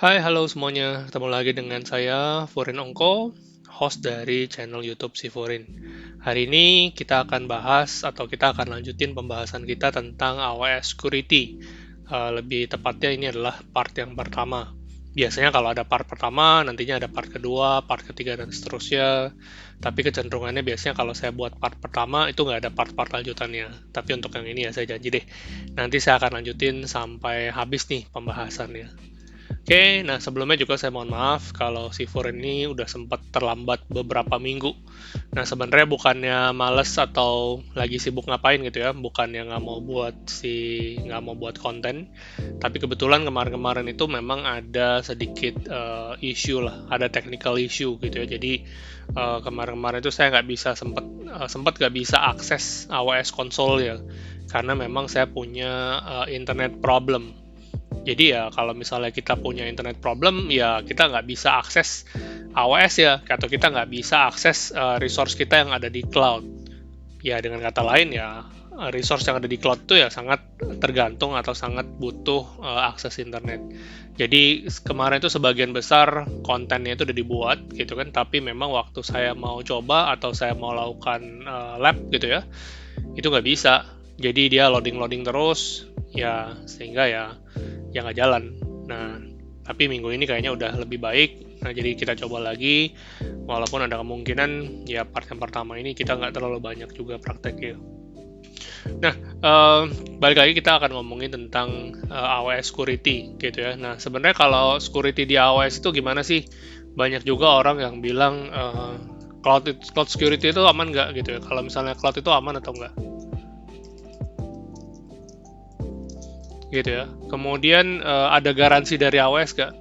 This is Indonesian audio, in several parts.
Hai, halo semuanya. Ketemu lagi dengan saya, Furin Ongko, host dari channel YouTube si Furin. Hari ini kita akan bahas atau kita akan lanjutin pembahasan kita tentang AWS Security. Lebih tepatnya ini adalah part yang pertama. Biasanya kalau ada part pertama, nantinya ada part kedua, part ketiga, dan seterusnya. Tapi kecenderungannya biasanya kalau saya buat part pertama, itu nggak ada part-part lanjutannya. Tapi untuk yang ini ya saya janji deh. Nanti saya akan lanjutin sampai habis nih pembahasannya. Oke, nah sebelumnya juga saya mohon maaf kalau si Fur ini udah sempat terlambat beberapa minggu. Nah sebenarnya bukannya males atau lagi sibuk ngapain gitu ya, bukannya nggak mau buat konten, tapi kebetulan kemarin-kemarin itu memang ada sedikit issue lah, ada technical issue gitu ya. Jadi kemarin-kemarin itu saya nggak bisa sempat nggak bisa akses AWS console ya, karena memang saya punya internet problem. Jadi ya kalau misalnya kita punya internet problem, ya kita nggak bisa akses AWS ya, atau kita nggak bisa akses resource kita yang ada di cloud. Ya dengan kata lain ya, resource yang ada di cloud itu ya sangat tergantung atau sangat butuh akses internet. Jadi kemarin itu sebagian besar kontennya itu udah dibuat gitu kan, tapi memang waktu saya mau coba atau saya mau lakukan lab gitu ya, itu nggak bisa. Jadi dia loading-loading terus, ya sehingga ya nggak jalan. Nah, tapi minggu ini kayaknya udah lebih baik. Nah, jadi kita coba lagi, walaupun ada kemungkinan ya part yang pertama ini kita nggak terlalu banyak juga prakteknya. Nah, balik lagi kita akan ngomongin tentang AWS security gitu ya. Nah, sebenarnya kalau security di AWS itu gimana sih? Banyak juga orang yang bilang cloud security itu aman nggak gitu ya? Kalau misalnya cloud itu aman atau nggak? Gitu ya. Kemudian ada garansi dari AWS nggak?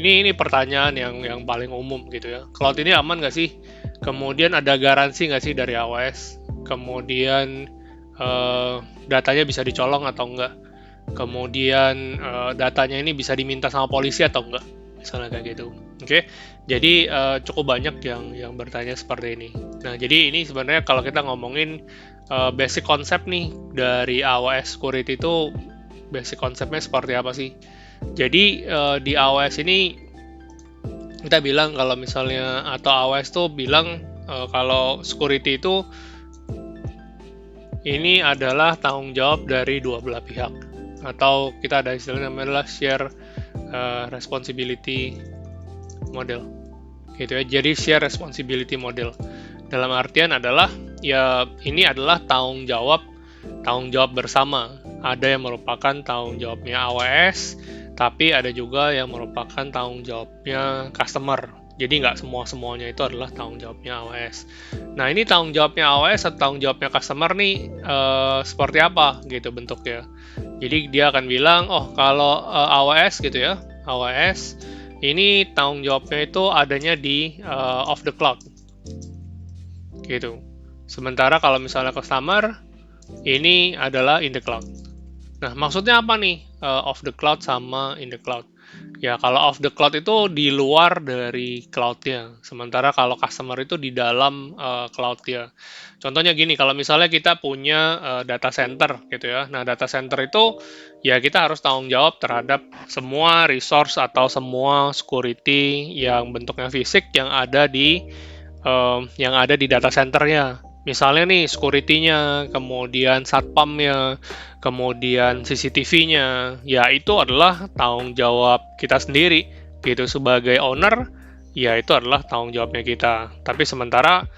Ini pertanyaan yang paling umum gitu ya. Cloud ini aman nggak sih? Kemudian ada garansi nggak sih dari AWS? Kemudian datanya bisa dicolong atau enggak? Kemudian datanya ini bisa diminta sama polisi atau enggak? Misalnya kayak gitu. Oke, jadi cukup banyak yang bertanya seperti ini. Nah, jadi ini sebenarnya kalau kita ngomongin basic konsep nih dari AWS Security itu basic konsepnya seperti apa sih? Jadi di AWS ini kita bilang kalau misalnya atau AWS tuh bilang kalau security itu ini adalah tanggung jawab dari dua belah pihak atau kita ada istilahnya namanya share responsibility model gitu ya. Jadi share responsibility model dalam artian adalah ya ini adalah tanggung jawab bersama. Ada yang merupakan tanggung jawabnya AWS, tapi ada juga yang merupakan tanggung jawabnya customer. Jadi nggak semuanya itu adalah tanggung jawabnya AWS. Nah ini tanggung jawabnya AWS atau tanggung jawabnya customer nih seperti apa gitu bentuknya. Jadi dia akan bilang, oh kalau AWS gitu ya, AWS ini tanggung jawabnya itu adanya di off the cloud gitu. Sementara kalau misalnya customer ini adalah in the cloud. Nah, maksudnya apa nih off the cloud sama in the cloud? Ya, kalau off the cloud itu di luar dari cloud-nya. Sementara kalau customer itu di dalam cloud-nya. Contohnya gini, kalau misalnya kita punya data center gitu ya. Nah, data center itu ya kita harus tanggung jawab terhadap semua resource atau semua security yang bentuknya fisik yang ada di data centernya. Misalnya nih security-nya, kemudian satpamnya, kemudian CCTV-nya, ya itu adalah tanggung jawab kita sendiri gitu sebagai owner, ya itu adalah tanggung jawabnya kita. Tapi sementara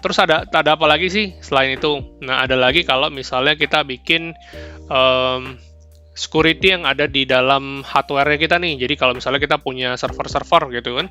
terus ada apa lagi sih selain itu? Nah ada lagi kalau misalnya kita bikin security yang ada di dalam hardware-nya kita nih. Jadi kalau misalnya kita punya server-server gitu kan,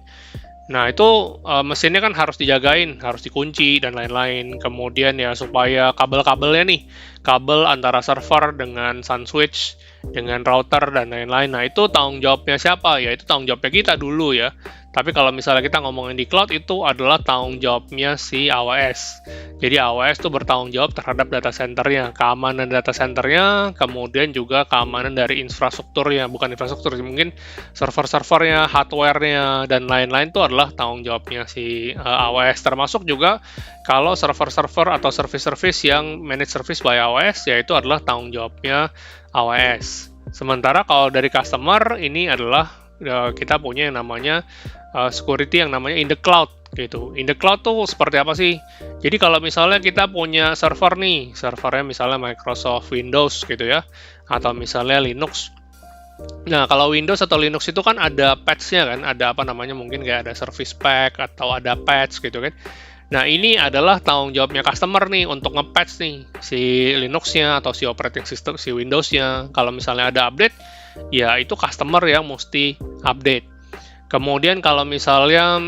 nah, itu mesinnya kan harus dijagain, harus dikunci dan lain-lain. Kemudian ya supaya kabel-kabelnya nih, kabel antara server dengan SunSwitch, dengan router dan lain-lain. Nah, itu tanggung jawabnya siapa? Ya itu tanggung jawabnya kita dulu ya. Tapi kalau misalnya kita ngomongin di cloud itu adalah tanggung jawabnya si AWS. Jadi AWS itu bertanggung jawab terhadap data centernya, keamanan data centernya, kemudian juga keamanan dari infrastrukturnya, bukan infrastruktur, mungkin server-servernya, hardware-nya, dan lain-lain itu adalah tanggung jawabnya si AWS. Termasuk juga kalau server-server atau service-service yang managed service by AWS, yaitu adalah tanggung jawabnya AWS. Sementara kalau dari customer ini adalah kita punya yang namanya security yang namanya in the cloud gitu. In the cloud tuh seperti apa sih? Jadi kalau misalnya kita punya server nih, servernya misalnya Microsoft Windows gitu ya, atau misalnya Linux. Nah, kalau Windows atau Linux itu kan ada patch-nya kan, ada apa namanya, mungkin kayak ada service pack atau ada patch gitu kan. Nah, ini adalah tanggung jawabnya customer nih untuk nge-patch nih si Linux-nya atau si operating system, si Windows-nya. Kalau misalnya ada update, ya itu customer yang mesti update. Kemudian kalau misalnya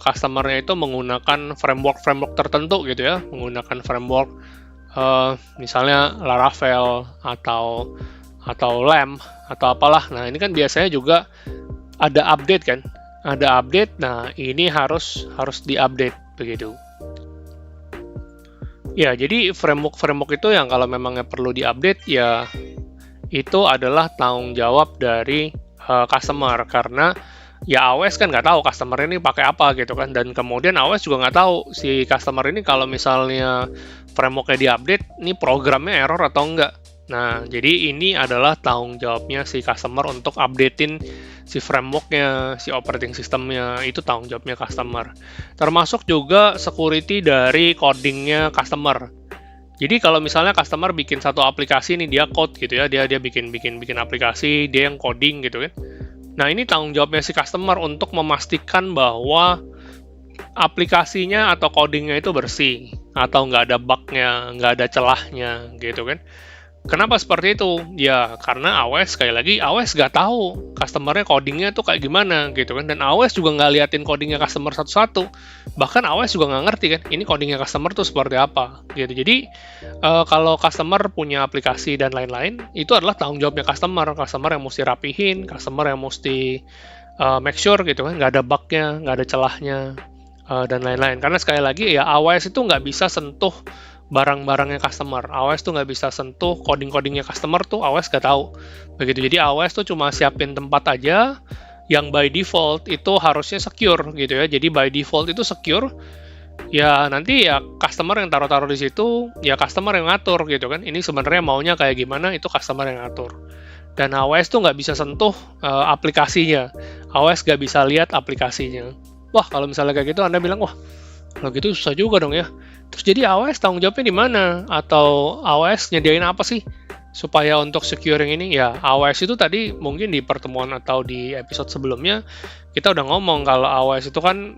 customer-nya itu menggunakan framework tertentu gitu ya, menggunakan framework misalnya Laravel atau LAMP atau apalah. Nah, ini kan biasanya juga ada update kan? Ada update. Nah, ini harus diupdate begitu. Ya, jadi framework itu yang kalau memangnya perlu diupdate ya itu adalah tanggung jawab dari customer, karena ya AWS kan nggak tahu customer ini pakai apa gitu kan, dan kemudian AWS juga nggak tahu si customer ini kalau misalnya frameworknya diupdate, ini programnya error atau enggak. Nah, jadi ini adalah tanggung jawabnya si customer untuk updatein si frameworknya, si operating systemnya, itu tanggung jawabnya customer. Termasuk juga security dari codingnya customer. Jadi kalau misalnya customer bikin satu aplikasi nih, dia code gitu ya, dia bikin aplikasi, dia yang coding gitu kan. Nah, ini tanggung jawabnya si customer untuk memastikan bahwa aplikasinya atau codingnya itu bersih, atau nggak ada bug-nya, nggak ada celahnya gitu kan. Kenapa seperti itu? Ya, karena AWS, sekali lagi, AWS nggak tahu customer-nya codingnya tuh kayak gimana gitu kan. Dan AWS juga nggak liatin codingnya customer satu-satu. Bahkan AWS juga nggak ngerti kan, ini codingnya customer tuh seperti apa gitu. Jadi, kalau customer punya aplikasi dan lain-lain, itu adalah tanggung jawabnya customer. Customer yang mesti rapihin, customer yang mesti make sure gitu kan, nggak ada bug-nya, nggak ada celahnya, dan lain-lain. Karena sekali lagi, ya AWS itu nggak bisa sentuh barang-barangnya customer. AWS tuh nggak bisa sentuh coding-codingnya customer tuh, AWS nggak tahu. Begitu, jadi AWS tuh cuma siapin tempat aja yang by default itu harusnya secure gitu ya. Jadi by default itu secure, ya nanti ya customer yang taruh-taruh di situ, ya customer yang ngatur gitu kan. Ini sebenarnya maunya kayak gimana, itu customer yang ngatur. Dan AWS tuh nggak bisa sentuh aplikasinya. AWS nggak bisa lihat aplikasinya. Wah, kalau misalnya kayak gitu Anda bilang, wah, kalau gitu susah juga dong ya. Terus jadi AWS tanggung jawabnya di mana? Atau AWS nyediain apa sih supaya untuk securing ini? Ya, AWS itu tadi mungkin di pertemuan atau di episode sebelumnya kita udah ngomong kalau AWS itu kan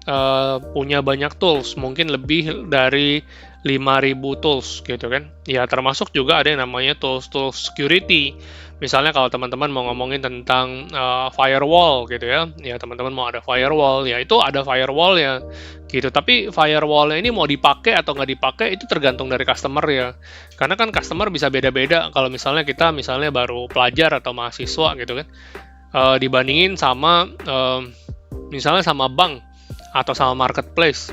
punya banyak tools, mungkin lebih dari 5.000 tools gitu kan. Ya, termasuk juga ada yang namanya tools security. Misalnya kalau teman-teman mau ngomongin tentang firewall gitu ya teman-teman mau ada firewall, ya itu ada firewall ya gitu. Tapi firewall-nya ini mau dipakai atau nggak dipakai itu tergantung dari customer ya. Karena kan customer bisa beda-beda. Kalau misalnya kita baru pelajar atau mahasiswa gitu kan, dibandingin sama misalnya sama bank atau sama marketplace.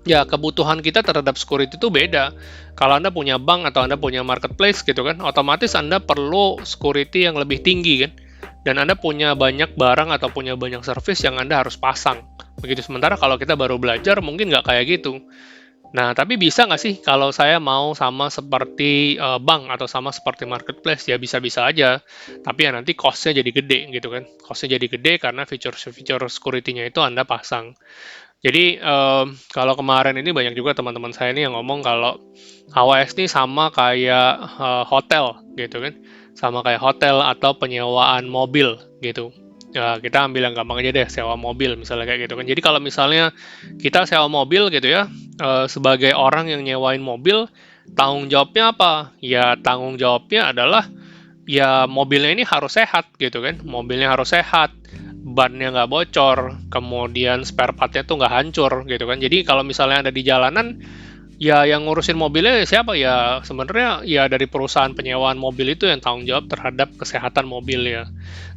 Ya, kebutuhan kita terhadap security itu beda. Kalau Anda punya bank atau Anda punya marketplace gitu kan, otomatis Anda perlu security yang lebih tinggi kan. Dan Anda punya banyak barang atau punya banyak service yang Anda harus pasang. Begitu, sementara kalau kita baru belajar mungkin nggak kayak gitu. Nah, tapi bisa nggak sih kalau saya mau sama seperti bank atau sama seperti marketplace? Ya bisa-bisa aja. Tapi ya nanti cost-nya jadi gede gitu kan. Cost-nya jadi gede karena fitur-fitur security-nya itu Anda pasang. Jadi kalau kemarin ini banyak juga teman-teman saya ini yang ngomong kalau AWS ini sama kayak hotel gitu kan, sama kayak hotel atau penyewaan mobil gitu. Ya, kita ambil yang gampang aja deh, sewa mobil misalnya kayak gitu kan. Jadi kalau misalnya kita sewa mobil gitu ya, sebagai orang yang nyewain mobil, tanggung jawabnya apa? Ya tanggung jawabnya adalah ya mobilnya ini harus sehat gitu kan, mobilnya harus sehat, bannya nggak bocor, kemudian spare partnya tuh nggak hancur gitu kan. Jadi kalau misalnya ada di jalanan, ya yang ngurusin mobilnya siapa ya? Sebenarnya ya dari perusahaan penyewaan mobil itu yang tanggung jawab terhadap kesehatan mobilnya.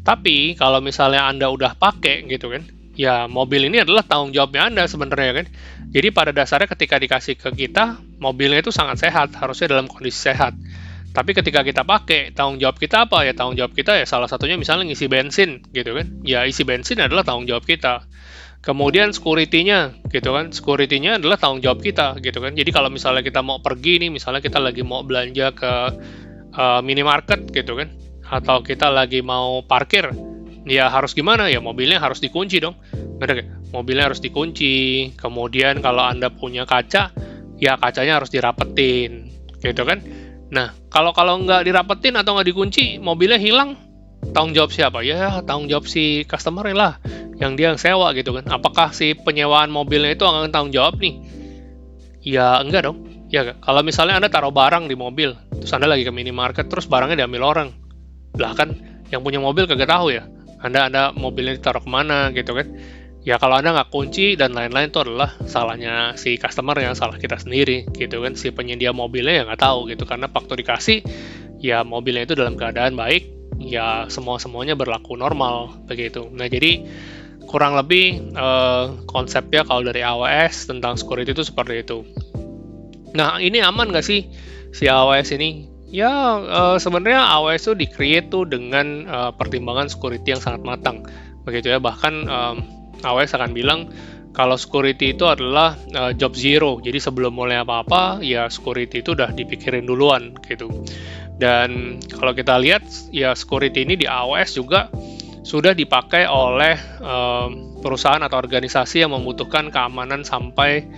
Tapi kalau misalnya Anda udah pakai gitu kan, ya mobil ini adalah tanggung jawabnya Anda sebenarnya kan. Jadi pada dasarnya ketika dikasih ke kita, mobilnya itu sangat sehat, harusnya dalam kondisi sehat. Tapi ketika kita pakai, tanggung jawab kita apa? Ya tanggung jawab kita ya salah satunya misalnya ngisi bensin gitu kan. Ya isi bensin adalah tanggung jawab kita. Kemudian security-nya gitu kan. Security-nya adalah tanggung jawab kita gitu kan. Jadi kalau misalnya kita mau pergi nih, misalnya kita lagi mau belanja ke minimarket gitu kan. atau kita lagi mau parkir, ya harus gimana ya, mobilnya harus dikunci dong, bener gak? Mobilnya harus dikunci, kemudian kalau Anda punya kaca, ya kacanya harus dirapetin, gitu kan. Nah, kalau nggak dirapetin atau nggak dikunci, mobilnya hilang, tanggung jawab siapa? Ya tanggung jawab si customer lah, yang dia sewa gitu kan. Apakah si penyewaan mobilnya itu akan tanggung jawab nih? Ya enggak dong. Ya, kalau misalnya Anda taruh barang di mobil, terus Anda lagi ke minimarket, terus barangnya diambil orang, lah kan yang punya mobil kagak tahu ya. Anda mobilnya ditaruh kemana gitu kan. Ya kalau Anda nggak kunci dan lain-lain itu adalah salahnya si customer, yang salah kita sendiri gitu kan. Si penyedia mobilnya ya nggak tahu gitu, karena waktu dikasih ya mobilnya itu dalam keadaan baik, ya semuanya berlaku normal begitu. Nah jadi kurang lebih konsepnya kalau dari AWS tentang security itu seperti itu. Nah, ini aman nggak sih si AWS ini? Ya, sebenarnya AWS itu di-create tuh dengan pertimbangan security yang sangat matang, begitu ya. Bahkan AWS akan bilang kalau security itu adalah job zero. Jadi sebelum mulai apa-apa, ya security itu udah dipikirin duluan, gitu. Dan kalau kita lihat, ya security ini di AWS juga sudah dipakai oleh perusahaan atau organisasi yang membutuhkan keamanan sampai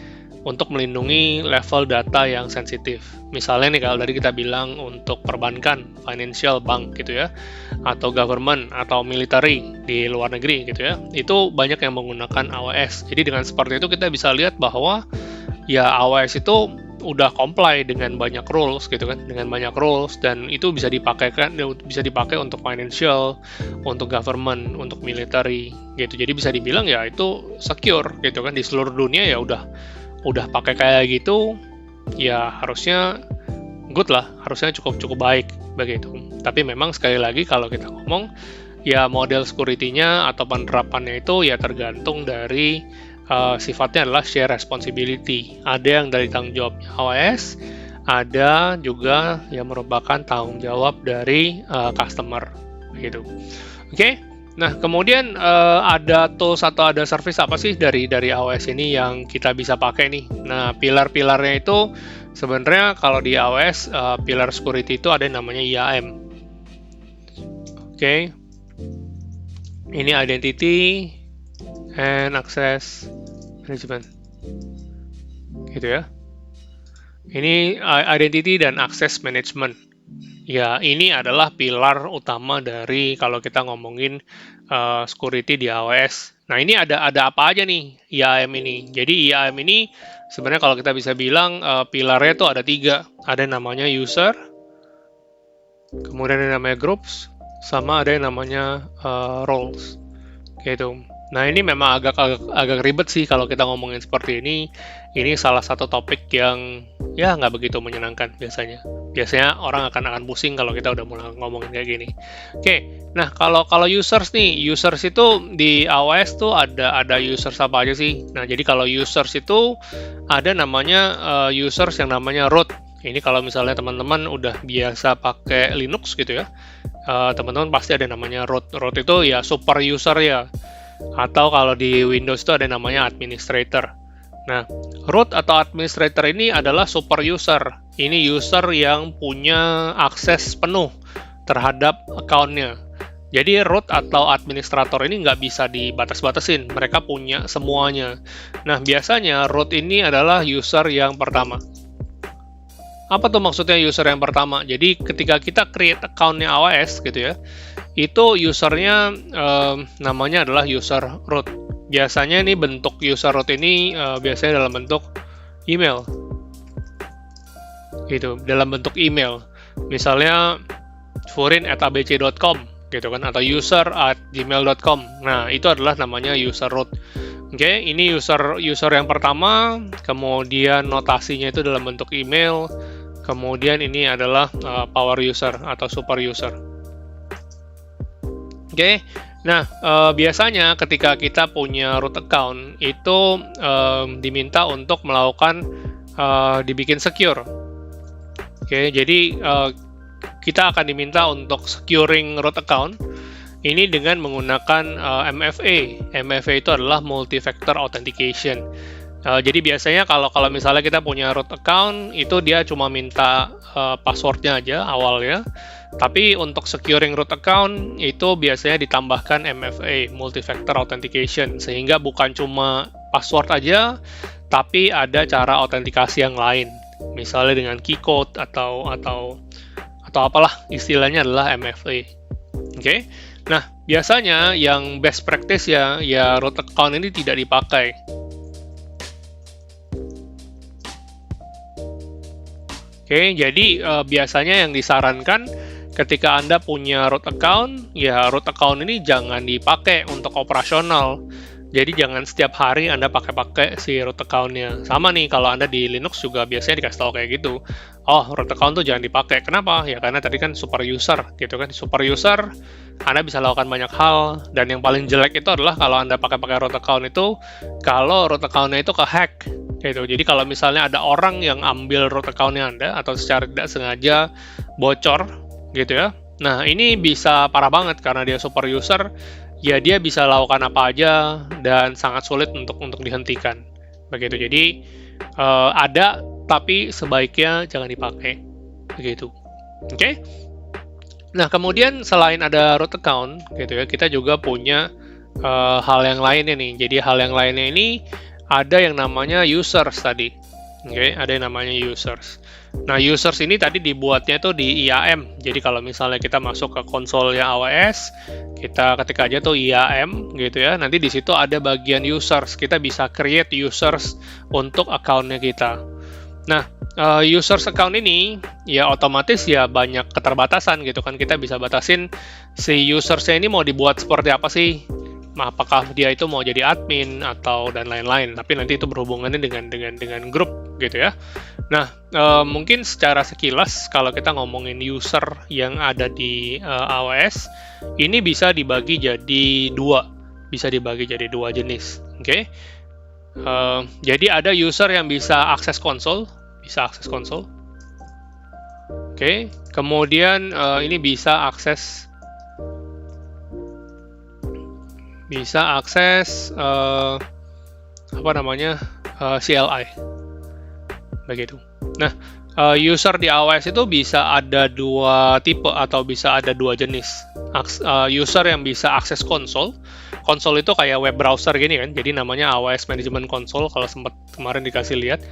untuk melindungi level data yang sensitif. Misalnya nih kalau tadi kita bilang untuk perbankan, financial bank gitu ya, atau government atau military di luar negeri gitu ya, itu banyak yang menggunakan AWS. Jadi dengan seperti itu kita bisa lihat bahwa ya AWS itu udah comply dengan banyak rules gitu kan, dengan banyak rules, dan itu bisa dipakai untuk financial, untuk government, untuk military gitu. Jadi bisa dibilang ya itu secure gitu kan, di seluruh dunia ya udah pakai kayak gitu, ya harusnya good lah, harusnya cukup baik begitu. Tapi memang sekali lagi kalau kita ngomong, ya model security-nya atau penerapannya itu ya tergantung dari sifatnya adalah share responsibility. Ada yang dari tanggung jawabnya AWS, ada juga yang merupakan tanggung jawab dari customer begitu. Oke. Nah, kemudian ada tools atau ada service apa sih dari AWS ini yang kita bisa pakai nih? Nah, pilar-pilarnya itu sebenarnya kalau di AWS, pilar security itu ada yang namanya IAM. Oke. Ini Identity and Access Management. Gitu ya. Ini Identity dan Access Management. Ya, ini adalah pilar utama dari kalau kita ngomongin security di AWS. Nah, ini ada apa aja nih IAM ini? Jadi IAM ini sebenarnya kalau kita bisa bilang pilarnya itu ada 3. Ada yang namanya user, kemudian ada yang namanya groups, sama ada yang namanya roles. Gitu. Nah, ini memang agak ribet sih kalau kita ngomongin seperti ini. Ini salah satu topik yang ya nggak begitu menyenangkan biasanya. Biasanya orang akan pusing kalau kita udah mulai ngomongin kayak gini. Oke, nah kalau users nih, users itu di AWS tuh ada users apa aja sih? Nah, jadi kalau users itu ada namanya users yang namanya root. Ini kalau misalnya teman-teman udah biasa pakai Linux gitu ya, teman-teman pasti ada namanya root. Root itu ya super user ya. Atau kalau di Windows itu ada namanya administrator. Nah, root atau administrator ini adalah super user. Ini user yang punya akses penuh terhadap account-nya. Jadi root atau administrator ini nggak bisa dibatas-batasin. Mereka punya semuanya. Nah, biasanya root ini adalah user yang pertama. Apa tuh maksudnya user yang pertama? Jadi ketika kita create account-nya AWS gitu ya, itu usernya namanya adalah user root. Biasanya ini bentuk user root ini biasanya dalam bentuk email. Gitu, dalam bentuk email. Misalnya furin@abc.com gitu kan, atau user@gmail.com. Nah, itu adalah namanya user root. Oke, ini user yang pertama, kemudian notasinya itu dalam bentuk email, kemudian ini adalah power user atau super user. Oke, nah biasanya ketika kita punya root account itu diminta untuk melakukan dibikin secure. Oke, jadi kita akan diminta untuk securing root account ini dengan menggunakan MFA. MFA itu adalah multi-factor authentication. Jadi biasanya kalau kalau misalnya kita punya root account, itu dia cuma minta passwordnya aja awalnya. Tapi untuk securing root account itu biasanya ditambahkan MFA, multi-factor authentication, sehingga bukan cuma password aja, tapi ada cara autentikasi yang lain. Misalnya dengan key code atau apalah istilahnya adalah MFA. Oke. Nah, biasanya yang best practice ya root account ini tidak dipakai. Oke, jadi biasanya yang disarankan ketika Anda punya root account, ya root account ini jangan dipakai untuk operasional. Jadi jangan setiap hari Anda pakai si root account-nya. Sama nih, kalau Anda di Linux juga biasanya dikasih tahu kayak gitu. Oh, root account tuh jangan dipakai. Kenapa? Ya karena tadi kan super user, gitu kan. Super user, Anda bisa lakukan banyak hal. Dan yang paling jelek itu adalah kalau Anda pakai root account itu, kalau root account-nya itu ke-hack. Gitu. Jadi kalau misalnya ada orang yang ambil root account-nya Anda, atau secara tidak sengaja bocor, gitu ya. Nah, ini bisa parah banget karena dia super user, ya dia bisa lakukan apa aja dan sangat sulit untuk dihentikan. Begitu. Jadi ada tapi sebaiknya jangan dipakai. Begitu. Oke. Nah, kemudian selain ada root account gitu ya, kita juga punya hal yang lainnya nih. Jadi hal yang lainnya ini ada yang namanya users tadi. Oke, ada yang namanya users. Nah, users ini tadi dibuatnya tuh di IAM. Jadi kalau misalnya kita masuk ke konsolnya AWS, kita ketik aja tuh IAM gitu ya. Nanti di situ ada bagian users. Kita bisa create users untuk account-nya kita. Nah, users account ini ya otomatis ya banyak keterbatasan gitu kan. Kita bisa batasin si usersnya ini mau dibuat seperti apa sih? Apakah dia itu mau jadi admin atau dan lain-lain, tapi nanti itu berhubungannya dengan grup gitu ya. Nah, mungkin secara sekilas kalau kita ngomongin user yang ada di AWS, ini bisa dibagi jadi dua jenis. Oke. Jadi ada user yang bisa akses konsol, Oke. Kemudian ini bisa akses CLI begitu. Nah, user di AWS itu bisa ada dua tipe atau bisa ada dua jenis. User yang bisa akses konsol itu kayak web browser gini kan, jadi namanya AWS Management Console kalau sempat kemarin dikasih lihat.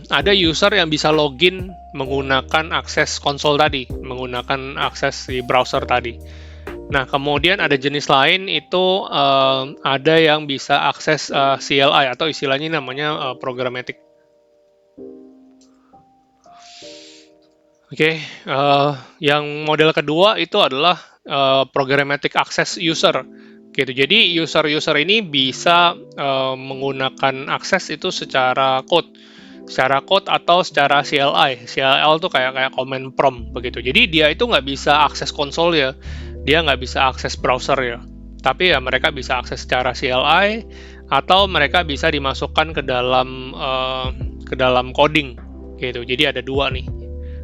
Ada user yang bisa login menggunakan akses konsol tadi, menggunakan akses di browser tadi. Nah, kemudian ada jenis lain itu ada yang bisa akses CLI atau istilahnya namanya programmatic. Oke, yang model kedua itu adalah programmatic access user. Gitu. Jadi user ini bisa menggunakan akses itu secara code atau secara CLI. CLI itu kayak command prompt begitu. Jadi dia itu nggak bisa akses konsol ya, dia nggak bisa akses browser ya. Tapi ya mereka bisa akses secara CLI atau mereka bisa dimasukkan ke dalam coding gitu. Jadi ada dua nih.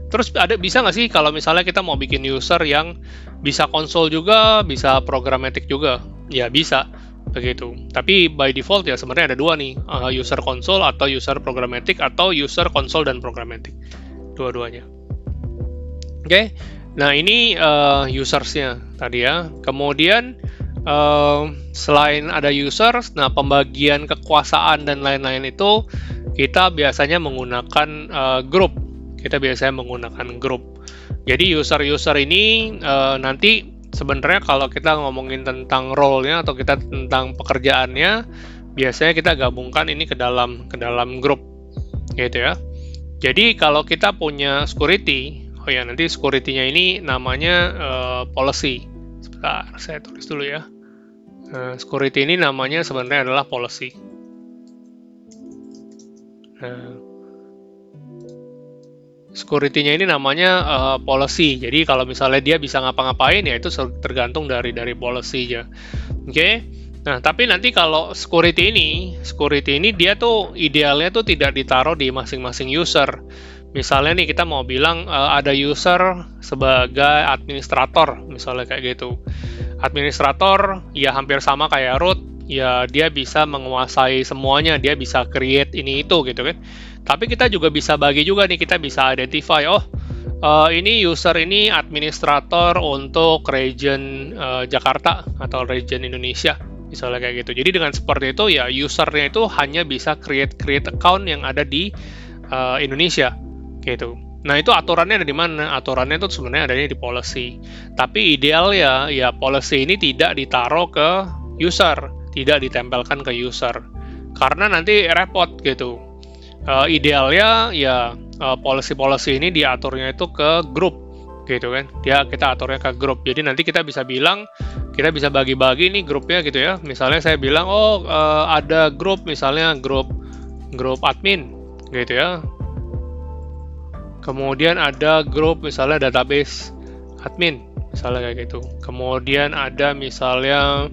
Terus bisa nggak sih kalau misalnya kita mau bikin user yang bisa konsol juga, bisa programmatic juga? Ya bisa. Begitu. Tapi by default ya sebenarnya ada dua nih, user console atau user programmatic atau user console dan programmatic, dua-duanya. Oke, nah ini usersnya tadi ya. Kemudian selain ada users, nah pembagian kekuasaan dan lain-lain itu kita biasanya menggunakan grup. Jadi user ini nanti sebenarnya kalau kita ngomongin tentang role-nya atau kita tentang pekerjaannya, biasanya kita gabungkan ini ke dalam grup, gitu ya. Jadi kalau kita punya security, nanti security-nya ini namanya policy. Sebentar, saya tulis dulu ya. Security ini namanya sebenarnya adalah policy. Security-nya ini namanya policy. Jadi kalau misalnya dia bisa ngapa-ngapain ya itu tergantung dari policy-nya. Oke. Nah, tapi nanti kalau security ini dia tuh idealnya tuh tidak ditaruh di masing-masing user. Misalnya nih kita mau bilang ada user sebagai administrator, misalnya kayak gitu. Administrator ya hampir sama kayak root, ya dia bisa menguasai semuanya, dia bisa create ini itu gitu kan. Tapi kita juga bisa bagi juga nih, kita bisa identify, ini user ini administrator untuk region Jakarta atau region Indonesia, misalnya kayak gitu. Jadi dengan seperti itu ya usernya itu hanya bisa create account yang ada di Indonesia gitu. Nah itu aturannya ada di mana? Aturannya itu sebenarnya adanya di policy. Tapi ideal ya policy ini tidak ditaruh ke user, tidak ditempelkan ke user, karena nanti repot gitu. Idealnya ya policy ini diaturnya itu ke grup gitu kan. Kita aturnya ke grup. Jadi nanti kita bisa bilang, kita bisa bagi-bagi nih grupnya gitu ya. Misalnya saya bilang ada grup, misalnya grup admin gitu ya. Kemudian ada grup misalnya database admin, misalnya kayak gitu. Kemudian ada misalnya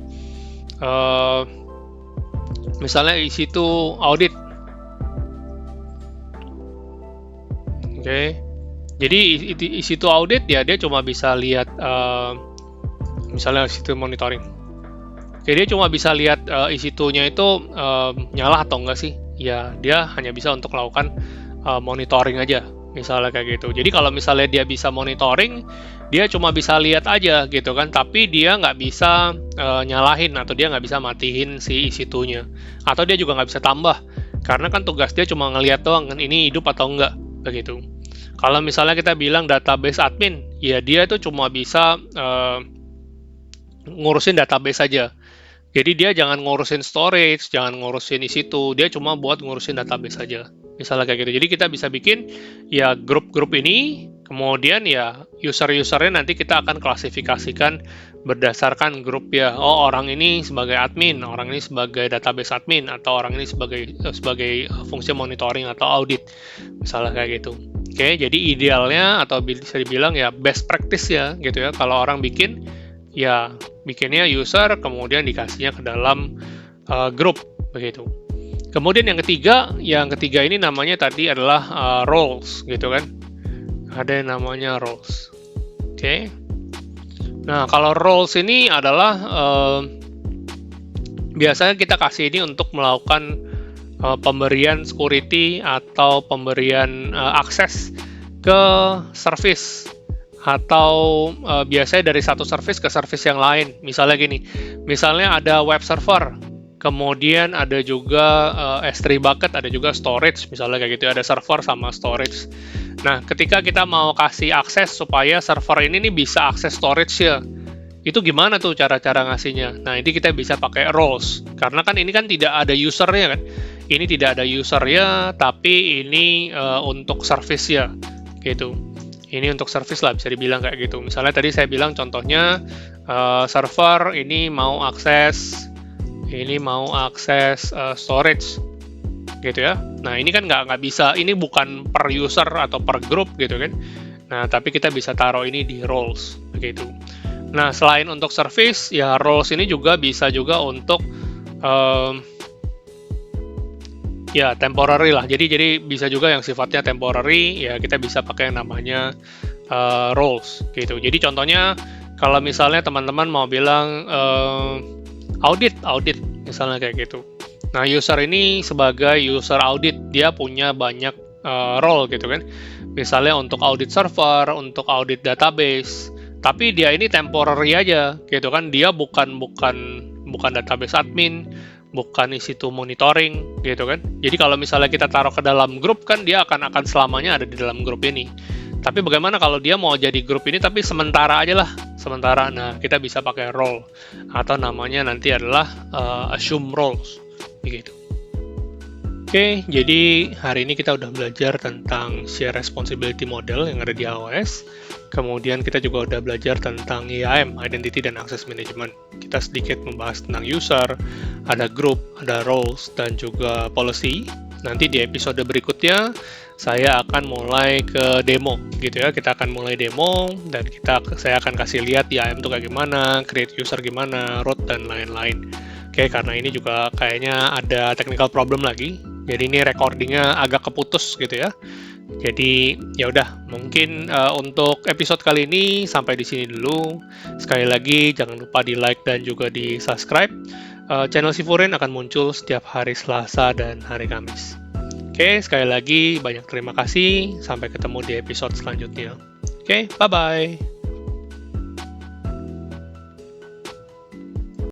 di situ audit. Oke. Jadi di situ audit ya dia cuma bisa lihat misalnya di situ monitoring. Jadi dia cuma bisa lihat isi-nya itu nyala atau enggak sih. Ya, dia hanya bisa untuk melakukan monitoring aja, misalnya kayak gitu. Jadi kalau misalnya dia bisa monitoring, dia cuma bisa lihat aja gitu kan, tapi dia nggak bisa nyalahin atau dia nggak bisa matiin si isi-nya. Atau dia juga nggak bisa tambah, karena kan tugas dia cuma ngelihat doang, kan ini hidup atau enggak, begitu. Kalau misalnya kita bilang database admin, ya dia itu cuma bisa ngurusin database saja. Jadi dia jangan ngurusin storage, jangan ngurusin isi-nya, dia cuma buat ngurusin database saja. Misalnya kayak gitu. Jadi kita bisa bikin ya grup-grup ini, kemudian ya user-usernya nanti kita akan klasifikasikan berdasarkan grup ya. Oh, orang ini sebagai admin, orang ini sebagai database admin, atau orang ini sebagai fungsi monitoring atau audit. Misalnya kayak gitu. Oke, jadi idealnya atau bisa dibilang ya best practice ya gitu ya. Kalau orang bikin ya bikinnya user, kemudian dikasihnya ke dalam grup begitu. Kemudian yang ketiga ini namanya tadi adalah roles gitu kan. Ada yang namanya roles. Oke. Nah, kalau roles ini adalah biasanya kita kasih ini untuk melakukan pemberian security atau pemberian akses ke service, atau biasanya dari satu service ke service yang lain. Misalnya gini, misalnya ada web server, kemudian ada juga S3 bucket, ada juga storage, misalnya kayak gitu, ada server sama storage. Nah, ketika kita mau kasih akses supaya server ini nih bisa akses storage ya, itu gimana tuh cara-cara ngasihnya? Nah, ini kita bisa pakai roles, karena kan ini kan tidak ada usernya kan. Ini tidak ada usernya, tapi ini untuk service ya, gitu. Ini untuk service lah, bisa dibilang kayak gitu. Misalnya tadi saya bilang contohnya server ini mau akses storage gitu ya. Nah ini kan nggak bisa, ini bukan per user atau per group gitu kan. Nah tapi kita bisa taruh ini di roles begitu. Nah selain untuk service ya, roles ini juga bisa juga untuk ya temporary lah. Jadi bisa juga yang sifatnya temporary, ya kita bisa pakai yang namanya roles gitu. Jadi contohnya kalau misalnya teman-teman mau bilang audit misalnya kayak gitu. Nah user ini sebagai user audit, dia punya banyak role gitu kan. Misalnya untuk audit server, untuk audit database, tapi dia ini temporary aja gitu kan. Dia bukan database admin, bukan isi itu monitoring gitu kan. Jadi kalau misalnya kita taruh ke dalam grup kan dia akan selamanya ada di dalam grup ini. Tapi bagaimana kalau dia mau jadi grup ini tapi sementara aja lah, sementara. Nah, kita bisa pakai role atau namanya nanti adalah assume roles begitu. Oke, jadi hari ini kita udah belajar tentang share responsibility model yang ada di AWS. Kemudian kita juga udah belajar tentang IAM, Identity dan Access Management. Kita sedikit membahas tentang user, ada group, ada roles, dan juga policy. Nanti di episode berikutnya, saya akan mulai ke demo, gitu ya. Kita akan mulai demo, dan saya akan kasih lihat IAM itu kayak gimana, create user gimana, root, dan lain-lain. Oke, karena ini juga kayaknya ada technical problem lagi. Jadi ini recordingnya agak keputus gitu ya. Jadi ya udah, mungkin untuk episode kali ini sampai di sini dulu. Sekali lagi jangan lupa di like dan juga di subscribe. Channel Siforin akan muncul setiap hari Selasa dan hari Kamis. Oke, sekali lagi banyak terima kasih. Sampai ketemu di episode selanjutnya. Oke, bye-bye.